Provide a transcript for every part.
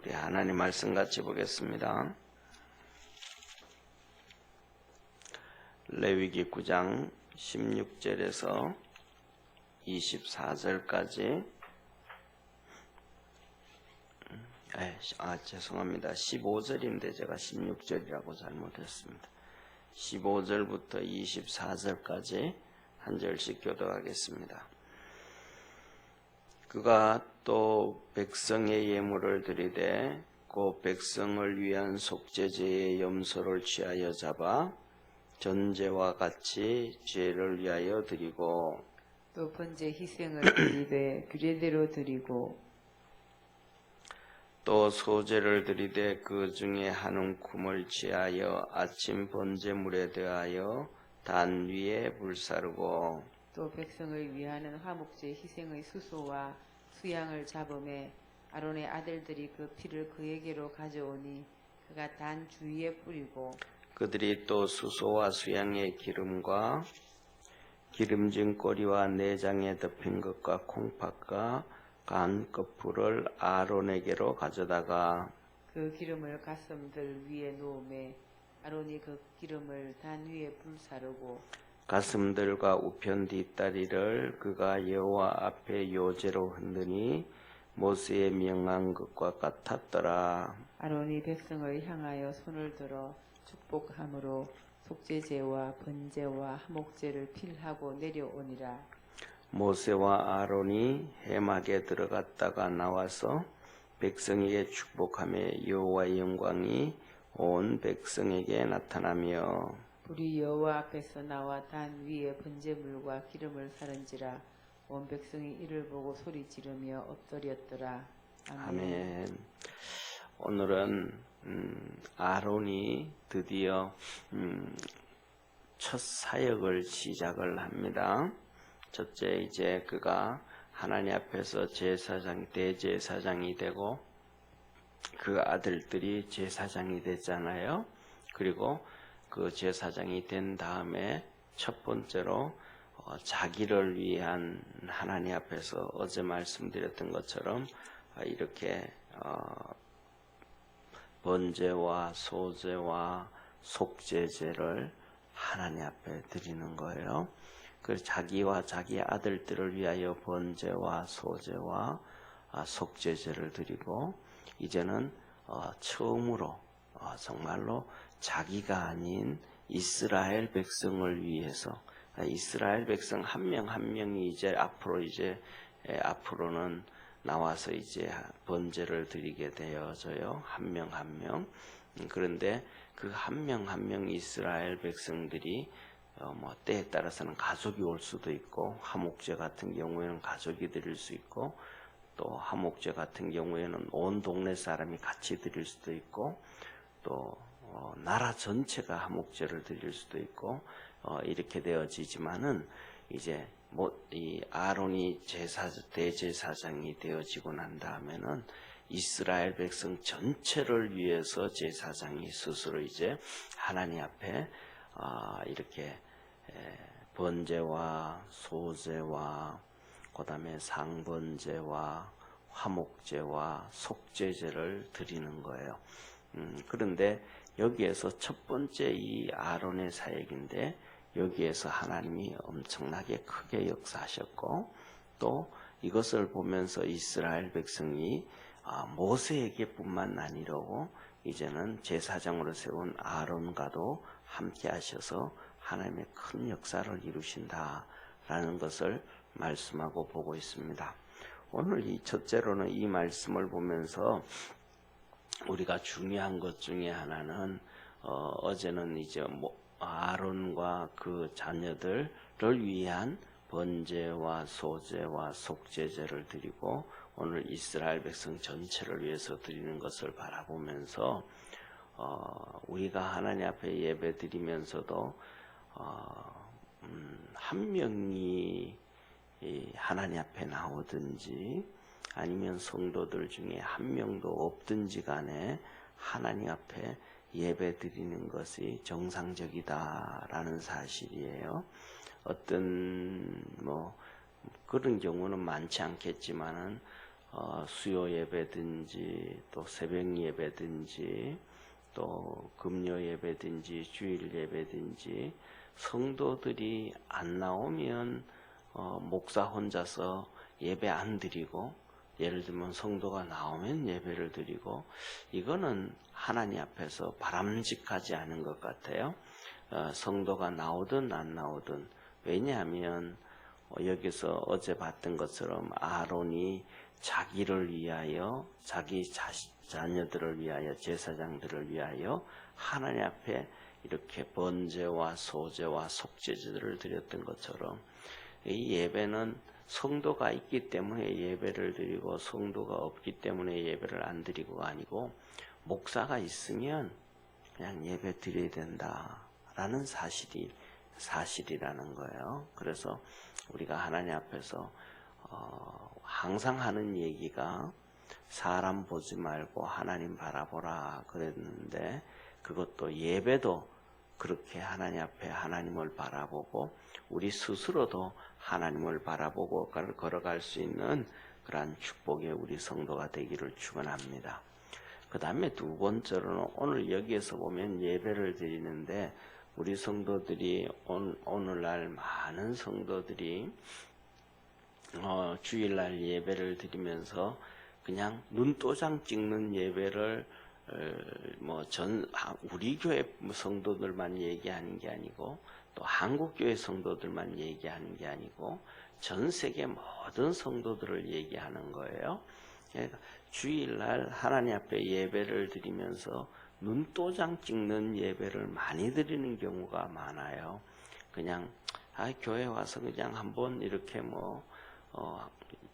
우리 하나님 말씀 같이 보겠습니다. 레위기 9장 16절에서 24절까지 죄송합니다. 15절인데 제가 16절이라고 잘못했습니다. 15절부터 24절까지 한 절씩 교도하겠습니다. 그가 또 백성의 예물을 드리되 그 백성을 위한 속죄제의 염소를 취하여 잡아 전제와 같이 죄를 위하여 드리고 또 번제 희생을 드리되 규례대로 드리고 또 소제를 드리되 그 중에 한 움큼을 취하여 아침 번제물에 대하여 단 위에 불사르고 또 백성을 위하는 화목제 희생의 수소와 수양을 잡음에 아론의 아들들이 그 피를 그에게로 가져오니 그가 단 주위에 뿌리고 그들이 또 수소와 수양의 기름과 기름진 꼬리와 내장에 덮인 것과 콩팥과 간 거풀을 아론에게로 가져다가 그 기름을 가슴들 위에 놓음에 아론이 그 기름을 단 위에 불사르고 가슴들과 우편 뒷다리를 그가 여호와 앞에 요제로 흔드니 모세의 명한 것과 같았더라. 아론이 백성을 향하여 손을 들어 축복함으로 속죄제와 번제와 화목제를 필하고 내려오니라. 모세와 아론이 해막에 들어갔다가 나와서 백성에게 축복하며 여호와의 영광이 온 백성에게 나타나며 불이 여호와 앞에서 나와 단 위에 번제물과 기름을 사른지라. 온 백성이 이를 보고 소리 지르며 엎드렸더라. 아멘. 오늘은 아론이 드디어 첫 사역을 시작을 합니다. 첫째, 이제 그가 하나님 앞에서 제사장, 대제사장이 되고 그 아들들이 제사장이 됐잖아요. 그리고 그 제사장이 된 다음에 첫 번째로 자기를 위한 하나님 앞에서 어제 말씀드렸던 것처럼 이렇게 번제와 소제와 속죄제를 하나님 앞에 드리는 거예요. 그래서 자기와 자기 아들들을 위하여 번제와 소제와 속죄제를 드리고 이제는 처음으로 정말로 자기가 아닌 이스라엘 백성을 위해서 이스라엘 백성 한 명 한 명이 앞으로는 나와서 이제 번제를 드리게 되어져요. 한 명 한 명. 그런데 그 한 명 한 명 이스라엘 백성들이 때에 따라서는 가족이 올 수도 있고 화목제 같은 경우에는 가족이 드릴 수 있고 또 화목제 같은 경우에는 온 동네 사람이 같이 드릴 수도 있고 또 나라 전체가 화목제를 드릴 수도 있고 이렇게 되어지지만은 이제 이 아론이 대제사장이 되어지고 난 다음에는 이스라엘 백성 전체를 위해서 제사장이 스스로 이제 하나님 앞에 이렇게 번제와 소제와 그다음에 상번제와 화목제와 속죄제를 드리는 거예요. 그런데 여기에서 첫 번째 이 아론의 사역인데 여기에서 하나님이 엄청나게 크게 역사하셨고 또 이것을 보면서 이스라엘 백성이 모세에게 뿐만 아니라고 이제는 제사장으로 세운 아론과도 함께 하셔서 하나님의 큰 역사를 이루신다라는 것을 말씀하고 보고 있습니다. 오늘 이 첫째로는 이 말씀을 보면서 우리가 중요한 것 중에 하나는 어제는 이제 아론과 그 자녀들을 위한 번제와 소제와 속죄제를 드리고 오늘 이스라엘 백성 전체를 위해서 드리는 것을 바라보면서 우리가 하나님 앞에 예배 드리면서도 한 명이 하나님 앞에 나오든지 아니면 성도들 중에 한 명도 없든지 간에 하나님 앞에 예배 드리는 것이 정상적이다라는 사실이에요. 어떤 그런 경우는 많지 않겠지만은 수요 예배든지 또 새벽 예배든지 또 금요 예배든지 주일 예배든지 성도들이 안 나오면 목사 혼자서 예배 안 드리고, 예를 들면 성도가 나오면 예배를 드리고, 이거는 하나님 앞에서 바람직하지 않은 것 같아요. 성도가 나오든 안 나오든. 왜냐하면 여기서 어제 봤던 것처럼 아론이 자기를 위하여, 자기 자녀들을 위하여, 제사장들을 위하여 하나님 앞에 이렇게 번제와 소제와 속죄제들을 드렸던 것처럼, 이 예배는 성도가 있기 때문에 예배를 드리고 성도가 없기 때문에 예배를 안 드리고가 아니고, 목사가 있으면 그냥 예배 드려야 된다라는 사실이라는 거예요. 그래서 우리가 하나님 앞에서 항상 하는 얘기가 사람 보지 말고 하나님 바라보라 그랬는데, 그것도 예배도 그렇게 하나님 앞에 하나님을 바라보고 우리 스스로도 하나님을 바라보고 걸어갈 수 있는 그러한 축복의 우리 성도가 되기를 축원합니다. 그 다음에 두 번째로는 오늘 여기에서 보면 예배를 드리는데, 우리 성도들이 오늘날 많은 성도들이 주일날 예배를 드리면서 그냥 눈도장 찍는 예배를 우리 교회 성도들만 얘기하는 게 아니고, 또 한국 교회 성도들만 얘기하는 게 아니고 전 세계 모든 성도들을 얘기하는 거예요. 그러니까 주일날 하나님 앞에 예배를 드리면서 눈도장 찍는 예배를 많이 드리는 경우가 많아요. 그냥 교회 와서 그냥 한번 이렇게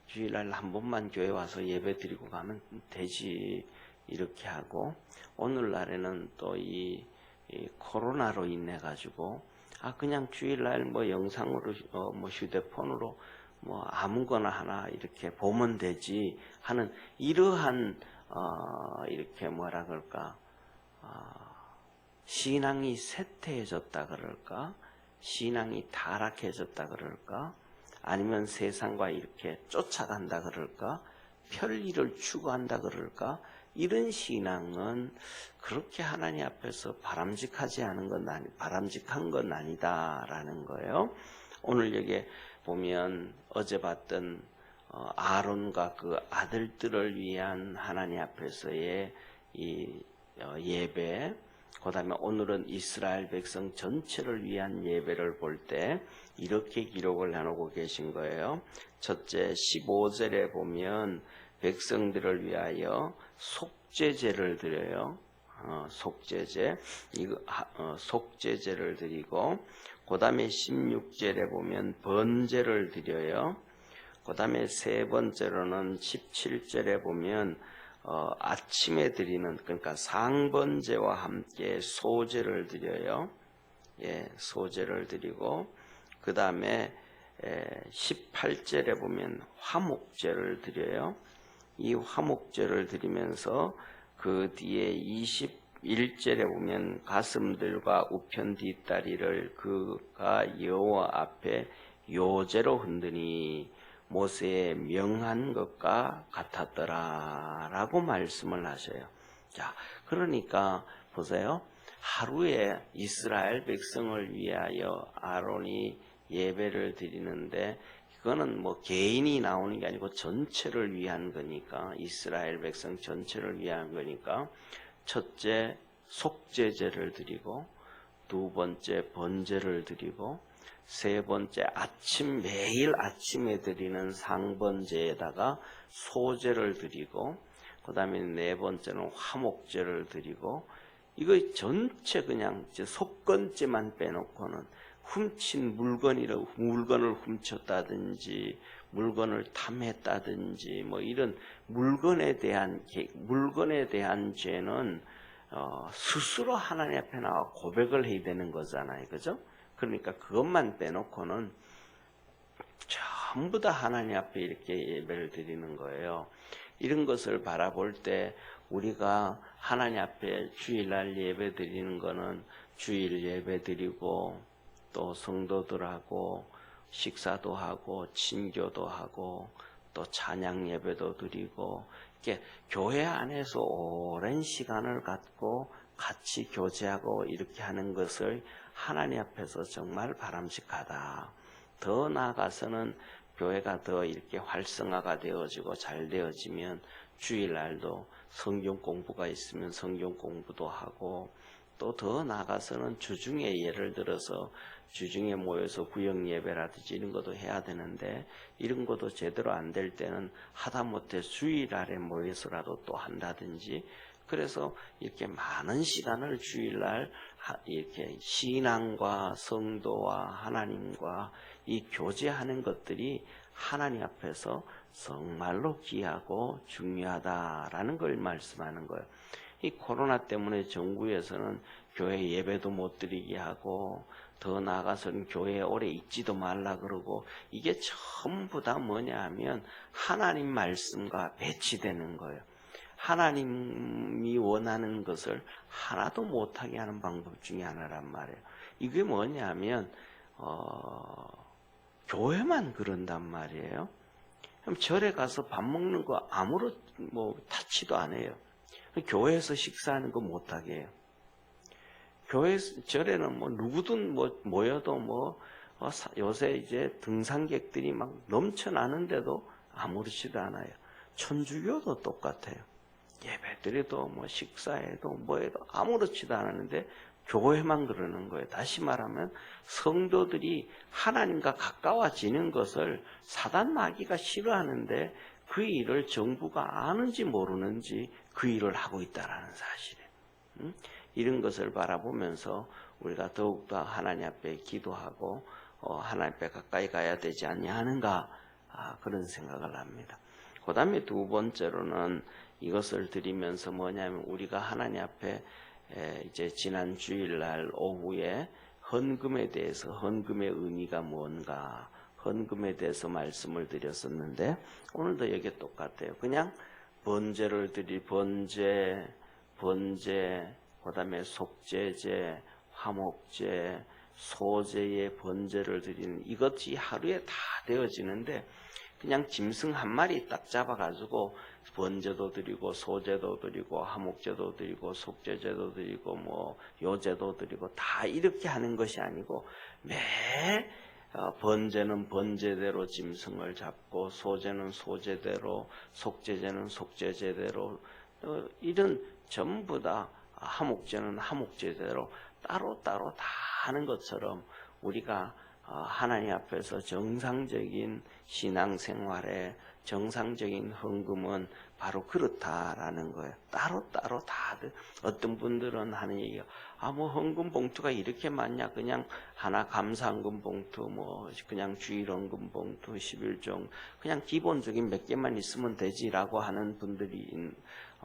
주일날 한 번만 교회 와서 예배 드리고 가면 되지, 이렇게 하고, 오늘날에는 또 이 코로나로 인해 가지고 그냥 주일날 영상으로 휴대폰으로 아무거나 하나 이렇게 보면 되지 하는 이러한 이렇게 뭐라 그럴까, 신앙이 쇠퇴해졌다 그럴까, 신앙이 타락해졌다 그럴까, 아니면 세상과 이렇게 쫓아간다 그럴까, 편리를 추구한다 그럴까, 이런 신앙은 그렇게 하나님 앞에서 바람직한 건 아니다라는 거예요. 오늘 여기 보면 어제 봤던 아론과 그 아들들을 위한 하나님 앞에서의 이 예배, 그 다음에 오늘은 이스라엘 백성 전체를 위한 예배를 볼 때 이렇게 기록을 해놓고 계신 거예요. 첫째 15절에 보면 백성들을 위하여 속죄제를 드려요. 속죄제, 속죄제를 드리고, 그 다음에 16절에 보면 번제를 드려요. 그 다음에 세 번째로는 17절에 보면 아침에 드리는, 그러니까 상번제와 함께 소제를 드려요. 소제를 드리고, 그 다음에 18절에 보면 화목제를 드려요. 이 화목제를 드리면서 그 뒤에 21절에 보면 가슴들과 우편 뒷다리를 그가 여호와 앞에 요제로 흔드니 모세의 명한 것과 같았더라 라고 말씀을 하셔요. 자, 그러니까 보세요. 하루에 이스라엘 백성을 위하여 아론이 예배를 드리는데, 그거는 개인이 나오는 게 아니고 전체를 위한 거니까, 이스라엘 백성 전체를 위한 거니까, 첫째 속죄제를 드리고, 두 번째 번제를 드리고, 세 번째 매일 아침에 드리는 상번제에다가 소제를 드리고, 그 다음에 네 번째는 화목제를 드리고, 이거 전체 그냥 속건제만 빼놓고는 훔친 물건을 훔쳤다든지 물건을 탐했다든지 이런 물건에 대한 죄는 스스로 하나님 앞에 나와 고백을 해야 되는 거잖아요, 그죠? 그러니까 그것만 빼놓고는 전부 다 하나님 앞에 이렇게 예배를 드리는 거예요. 이런 것을 바라볼 때 우리가 하나님 앞에 주일날 예배 드리는 거는 주일 예배 드리고, 또 성도들하고 식사도 하고 친교도 하고, 또 찬양 예배도 드리고 이렇게 교회 안에서 오랜 시간을 갖고 같이 교제하고 이렇게 하는 것을 하나님 앞에서 정말 바람직하다. 더 나아가서는 교회가 더 이렇게 활성화가 되어지고 잘 되어지면 주일날도 성경 공부가 있으면 성경 공부도 하고 또 더 나아가서는 주중에 예를 들어서 주중에 모여서 구역 예배라든지 이런 것도 해야 되는데 이런 것도 제대로 안 될 때는 하다못해 주일날에 모여서라도 또 한다든지 그래서 이렇게 많은 시간을 주일날 이렇게 신앙과 성도와 하나님과 이 교제하는 것들이 하나님 앞에서 정말로 귀하고 중요하다라는 걸 말씀하는 거예요. 이 코로나 때문에 정부에서는 교회 예배도 못 드리게 하고 더 나아가서는 교회에 오래 있지도 말라 그러고 이게 전부 다 뭐냐 하면 하나님 말씀과 배치되는 거예요. 하나님이 원하는 것을 하나도 못하게 하는 방법 중에 하나란 말이에요. 이게 뭐냐 하면 교회만 그런단 말이에요. 그럼 절에 가서 밥 먹는 거 아무런 타치도 안 해요. 교회에서 식사하는 거 못하게 해요. 교회 절에는 누구든 모여도 요새 이제 등산객들이 막 넘쳐나는데도 아무렇지도 않아요. 천주교도 똑같아요. 예배드려도 식사해도 뭐해도 아무렇지도 않았는데 교회만 그러는 거예요. 다시 말하면 성도들이 하나님과 가까워지는 것을 사단 마귀가 싫어하는데 그 일을 정부가 아는지 모르는지 그 일을 하고 있다는 사실이에요. 이런 것을 바라보면서 우리가 더욱더 하나님 앞에 기도하고 하나님 앞에 가까이 가야 되지 않냐 하는가 그런 생각을 합니다. 그 다음에 두 번째로는 이것을 드리면서 뭐냐면 우리가 하나님 앞에 이제 지난 주일날 오후에 헌금에 대해서 헌금의 의미가 뭔가 헌금에 대해서 말씀을 드렸었는데 오늘도 여기 똑같아요. 그냥 번제를 번제 그 다음에 속죄제, 화목제, 소제의 번제를 드리는 이것이 하루에 다 되어지는데 그냥 짐승 한 마리 딱 잡아가지고 번제도 드리고 소제도 드리고 화목제도 드리고 속죄제도 드리고 요제도 드리고 다 이렇게 하는 것이 아니고 매 번제는 번제대로 짐승을 잡고 소제는 소제대로 속죄제는 속죄제대로 이런 전부 다 화목제는 화목제대로 따로따로 다 하는 것처럼 우리가 하나님 앞에서 정상적인 신앙생활에 정상적인 헌금은 바로 그렇다라는 거예요. 따로따로 다들 어떤 분들은 하는 얘기가 헌금 봉투가 이렇게 많냐 그냥 하나 감사헌금 봉투 그냥 주일헌금 봉투 11종 그냥 기본적인 몇 개만 있으면 되지라고 하는 분들이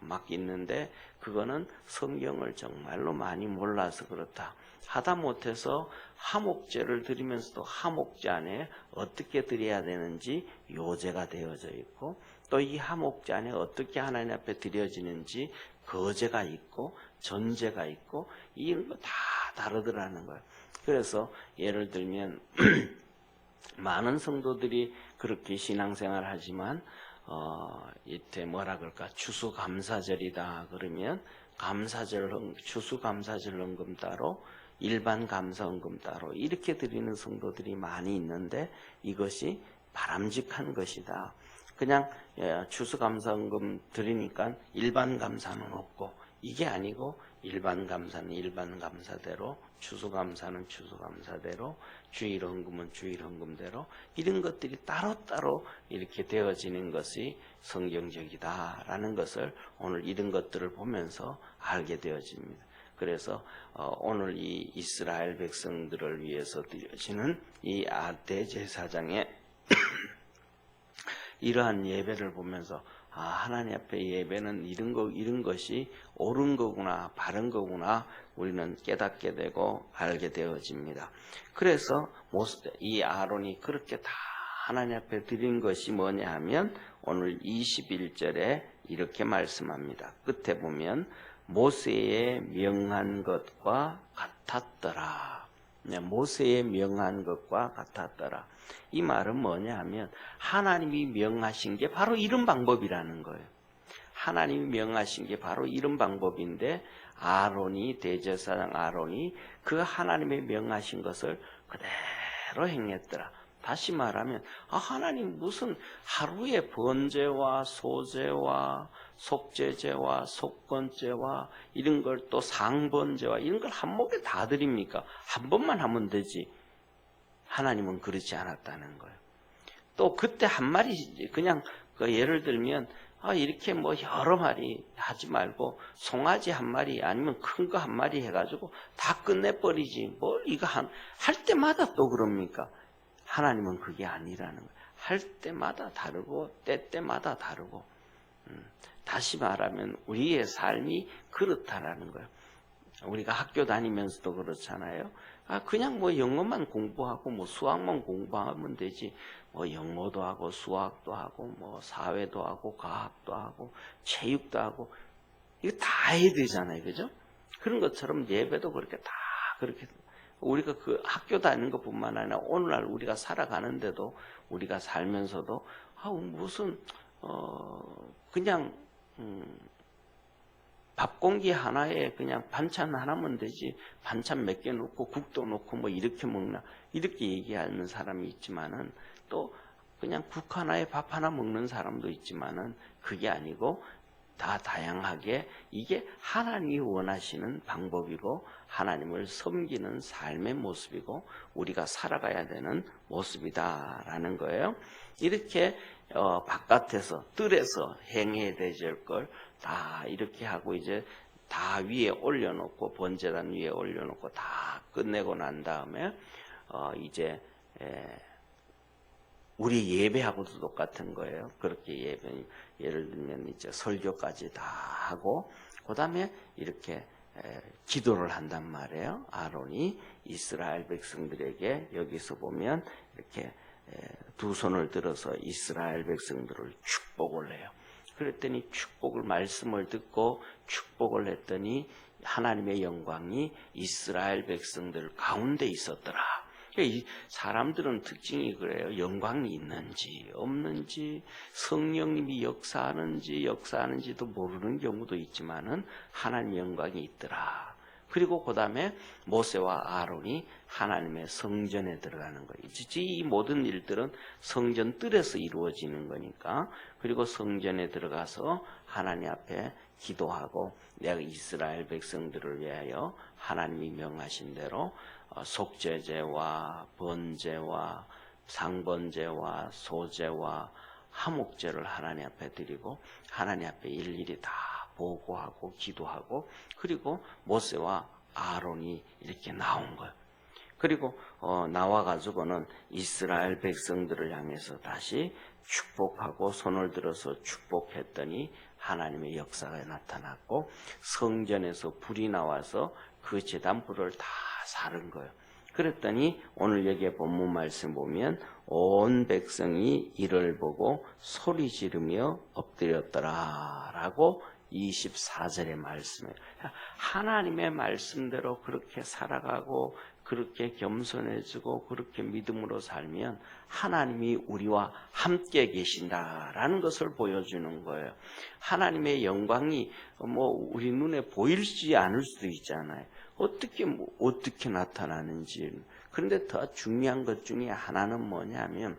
막 있는데 그거는 성경을 정말로 많이 몰라서 그렇다. 하다못해서 화목제를 드리면서도 화목제 안에 어떻게 드려야 되는지 요제가 되어져 있고 또 이 화목제 안에 어떻게 하나님 앞에 드려지는지 거제가 있고 전제가 있고 이런 거 다 다르더라는 거예요. 그래서 예를 들면 많은 성도들이 그렇게 신앙생활 하지만 이때 뭐라 그럴까 추수감사절이다 그러면 추수감사절 헌금 따로 일반 감사헌금 따로 이렇게 드리는 성도들이 많이 있는데 이것이 바람직한 것이다. 그냥 추수감사헌금 드리니까 일반 감사는 없고 이게 아니고 일반 감사는 일반 감사대로 추수감사는 추수감사대로 주일헌금은 주일헌금대로 이런 것들이 따로따로 이렇게 되어지는 것이 성경적이다라는 것을 오늘 이런 것들을 보면서 알게 되어집니다. 그래서 오늘 이 이스라엘 백성들을 위해서 드려지는 이 대제사장의 이러한 예배를 보면서 하나님 앞에 예배는 이런 것이 옳은 거구나 바른 거구나 우리는 깨닫게 되고 알게 되어집니다. 그래서 이 아론이 그렇게 다 하나님 앞에 드린 것이 뭐냐 하면 오늘 21절에 이렇게 말씀합니다. 끝에 보면 모세의 명한 것과 같았더라. 모세의 명한 것과 같았더라. 이 말은 뭐냐 하면 하나님이 명하신 게 바로 이런 방법이라는 거예요. 하나님이 명하신 게 바로 이런 방법인데 아론이 대제사장 아론이 그 하나님의 명하신 것을 그대로 행했더라. 다시 말하면 하나님 무슨 하루에 번제와 소제와 속죄제와 속건제와 이런 걸 또 상번제와 이런 걸 한목에 다 드립니까? 한 번만 하면 되지. 하나님은 그렇지 않았다는 거예요. 또 그때 한 마리 그냥 예를 들면 이렇게 뭐 여러 마리 하지 말고 송아지 한 마리 아니면 큰 거 한 마리 해가지고 다 끝내버리지. 뭘 이거 할 때마다 또 그럽니까? 하나님은 그게 아니라는 거예요. 할 때마다 다르고 때때마다 다르고 다시 말하면 우리의 삶이 그렇다라는 거예요. 우리가 학교 다니면서도 그렇잖아요. 그냥 뭐 영어만 공부하고 뭐 수학만 공부하면 되지. 뭐 영어도 하고 수학도 하고 뭐 사회도 하고 과학도 하고 체육도 하고 이거 다 해야 되잖아요. 그죠? 그런 것처럼 예배도 그렇게 다 그렇게 우리가 그 학교 다니는 것뿐만 아니라 오늘날 우리가 살아가는데도 우리가 살면서도 무슨 그냥 밥 공기 하나에 그냥 반찬 하나면 되지 반찬 몇 개 넣고 국도 넣고 뭐 이렇게 먹나 이렇게 얘기하는 사람이 있지만은 또 그냥 국 하나에 밥 하나 먹는 사람도 있지만은 그게 아니고 다 다양하게 이게 하나님이 원하시는 방법이고 하나님을 섬기는 삶의 모습이고 우리가 살아가야 되는 모습이다라는 거예요. 이렇게 바깥에서 뜰에서 행해야 될 걸 다 이렇게 하고 이제 다 위에 올려놓고 번제단 위에 올려놓고 다 끝내고 난 다음에 이제 우리 예배하고도 똑같은 거예요. 그렇게 예를 들면 이제 설교까지 다 하고 그 다음에 이렇게 기도를 한단 말이에요. 아론이 이스라엘 백성들에게 여기서 보면 이렇게 두 손을 들어서 이스라엘 백성들을 축복을 해요. 그랬더니 축복을 말씀을 듣고 축복을 했더니 하나님의 영광이 이스라엘 백성들 가운데 있었더라. 이 사람들은 특징이 그래요. 영광이 있는지 없는지 성령님이 역사하는지도 모르는 경우도 있지만은 하나님의 영광이 있더라. 그리고 그 다음에 모세와 아론이 하나님의 성전에 들어가는 거예요. 이 모든 일들은 성전 뜰에서 이루어지는 거니까. 그리고 성전에 들어가서 하나님 앞에 기도하고 내가 이스라엘 백성들을 위하여 하나님이 명하신 대로 속죄제와 번제와 상번제와 소제와 화목제를 하나님 앞에 드리고 하나님 앞에 일일이 다 보고하고 기도하고 그리고 모세와 아론이 이렇게 나온 거예요. 그리고 나와가지고는 이스라엘 백성들을 향해서 다시 축복하고 손을 들어서 축복했더니 하나님의 역사가 나타났고 성전에서 불이 나와서 그 제단 불을 다 사른 거예요. 그랬더니 오늘 여기에 본문 말씀 보면 온 백성이 이를 보고 소리 지르며 엎드렸더라 라고 24절의 말씀이에요. 하나님의 말씀대로 그렇게 살아가고 그렇게 겸손해지고 그렇게 믿음으로 살면 하나님이 우리와 함께 계신다라는 것을 보여주는 거예요. 하나님의 영광이 우리 눈에 보이지 않을 수도 있잖아요. 어떻게 나타나는지. 그런데 더 중요한 것 중에 하나는 뭐냐면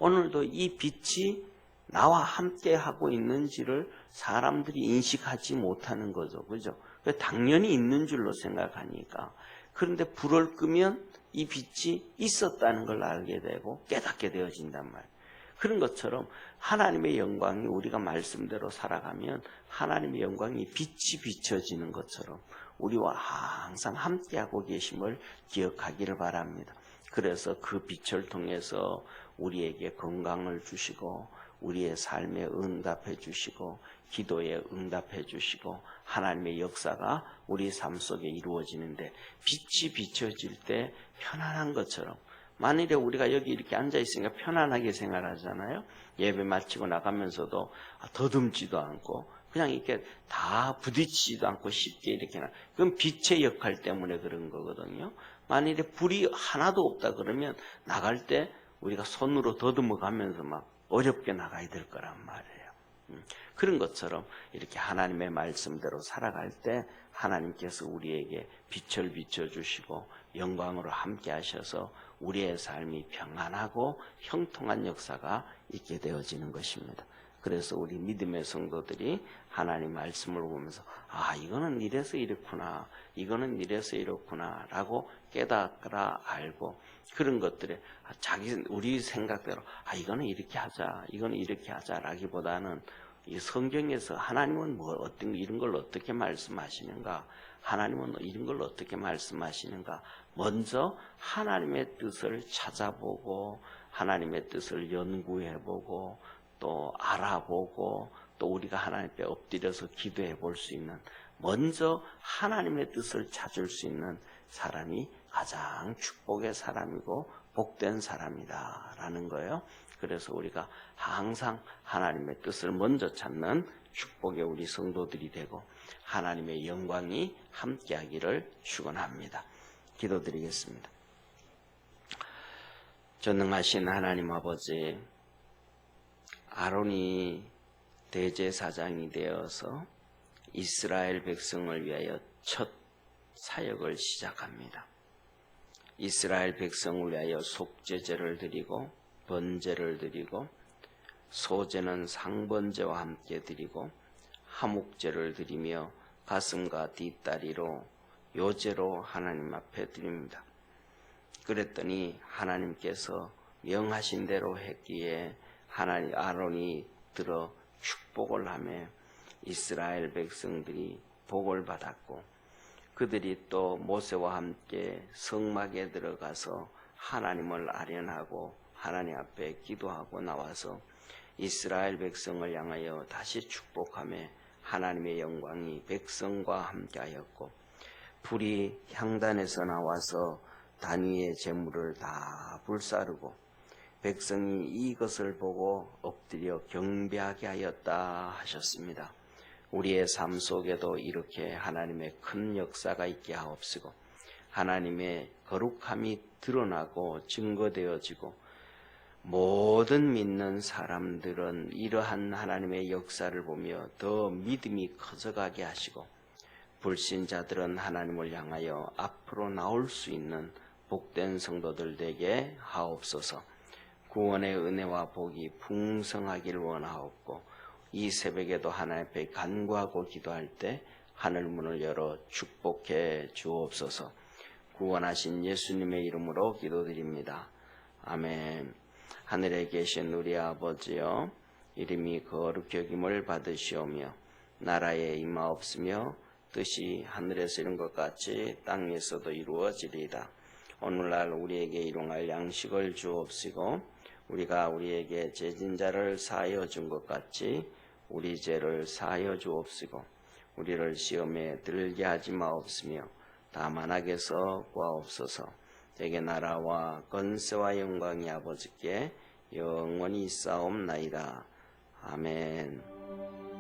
오늘도 이 빛이 나와 함께 하고 있는지를 사람들이 인식하지 못하는 거죠. 그죠? 당연히 있는 줄로 생각하니까. 그런데 불을 끄면 이 빛이 있었다는 걸 알게 되고 깨닫게 되어진단 말이에요. 그런 것처럼 하나님의 영광이 우리가 말씀대로 살아가면 하나님의 영광이 빛이 비춰지는 것처럼 우리와 항상 함께하고 계심을 기억하기를 바랍니다. 그래서 그 빛을 통해서 우리에게 건강을 주시고 우리의 삶에 응답해 주시고 기도에 응답해 주시고 하나님의 역사가 우리 삶 속에 이루어지는데 빛이 비춰질 때 편안한 것처럼 만일에 우리가 여기 이렇게 앉아 있으니까 편안하게 생활하잖아요. 예배 마치고 나가면서도 더듬지도 않고 그냥 이렇게 다 부딪히지도 않고 쉽게 이렇게 그건 빛의 역할 때문에 그런 거거든요. 만일에 불이 하나도 없다 그러면 나갈 때 우리가 손으로 더듬어 가면서 막 어렵게 나가야 될 거란 말이에요. 그런 것처럼 이렇게 하나님의 말씀대로 살아갈 때 하나님께서 우리에게 빛을 비춰주시고 영광으로 함께 하셔서 우리의 삶이 평안하고 형통한 역사가 있게 되어지는 것입니다. 그래서 우리 믿음의 성도들이 하나님 말씀을 보면서 이거는 이래서 이렇구나, 이거는 이래서 이렇구나 라고 깨닫거나 알고 그런 것들에 우리 생각대로 이거는 이렇게 하자, 이거는 이렇게 하자 라기보다는 이 성경에서 하나님은 이런 걸 어떻게 말씀하시는가, 하나님은 이런 걸 어떻게 말씀하시는가, 먼저 하나님의 뜻을 찾아보고 하나님의 뜻을 연구해보고 또 알아보고 또 우리가 하나님 앞에 엎드려서 기도해 볼 수 있는, 먼저 하나님의 뜻을 찾을 수 있는 사람이 가장 축복의 사람이고 복된 사람이다라는 거예요. 그래서 우리가 항상 하나님의 뜻을 먼저 찾는 축복의 우리 성도들이 되고 하나님의 영광이 함께하기를 축원합니다. 기도드리겠습니다. 전능하신 하나님 아버지, 아론이 대제사장이 되어서 이스라엘 백성을 위하여 첫 사역을 시작합니다. 이스라엘 백성을 위하여 속죄제를 드리고 번제를 드리고 소제는 상번제와 함께 드리고 화목제를 드리며 가슴과 뒷다리로 요제로 하나님 앞에 드립니다. 그랬더니 하나님께서 명하신 대로 했기에 아론이 들어 축복을 하며 이스라엘 백성들이 복을 받았고 그들이 또 모세와 함께 성막에 들어가서 하나님을 아련하고 하나님 앞에 기도하고 나와서 이스라엘 백성을 향하여 다시 축복하며 하나님의 영광이 백성과 함께하였고 불이 향단에서 나와서 단위의 제물을 다 불사르고 백성이 이것을 보고 엎드려 경배하게 하였다 하셨습니다. 우리의 삶 속에도 이렇게 하나님의 큰 역사가 있게 하옵시고 하나님의 거룩함이 드러나고 증거되어지고 모든 믿는 사람들은 이러한 하나님의 역사를 보며 더 믿음이 커져가게 하시고 불신자들은 하나님을 향하여 앞으로 나올 수 있는 복된 성도들 되게 하옵소서. 구원의 은혜와 복이 풍성하기를 원하옵고 이 새벽에도 하나님 앞에 간구하고 기도할 때 하늘문을 열어 축복해 주옵소서. 구원하신 예수님의 이름으로 기도드립니다. 아멘. 하늘에 계신 우리 아버지여, 이름이 거룩히 여김을 받으시오며 나라에 임하옵시며 뜻이 하늘에서 이룬 것 같이 땅에서도 이루어지리이다. 오늘날 우리에게 일용할 양식을 주옵시고 우리가 우리에게 죄진 자를 사하여 준 것 같이 우리 죄를 사하여 주옵시고 우리를 시험에 들게 하지 마옵시며 다만 악에서 구하옵소서. 대개 나라와 권세와 영광이 아버지께 영원히 있사옵나이다. 아멘.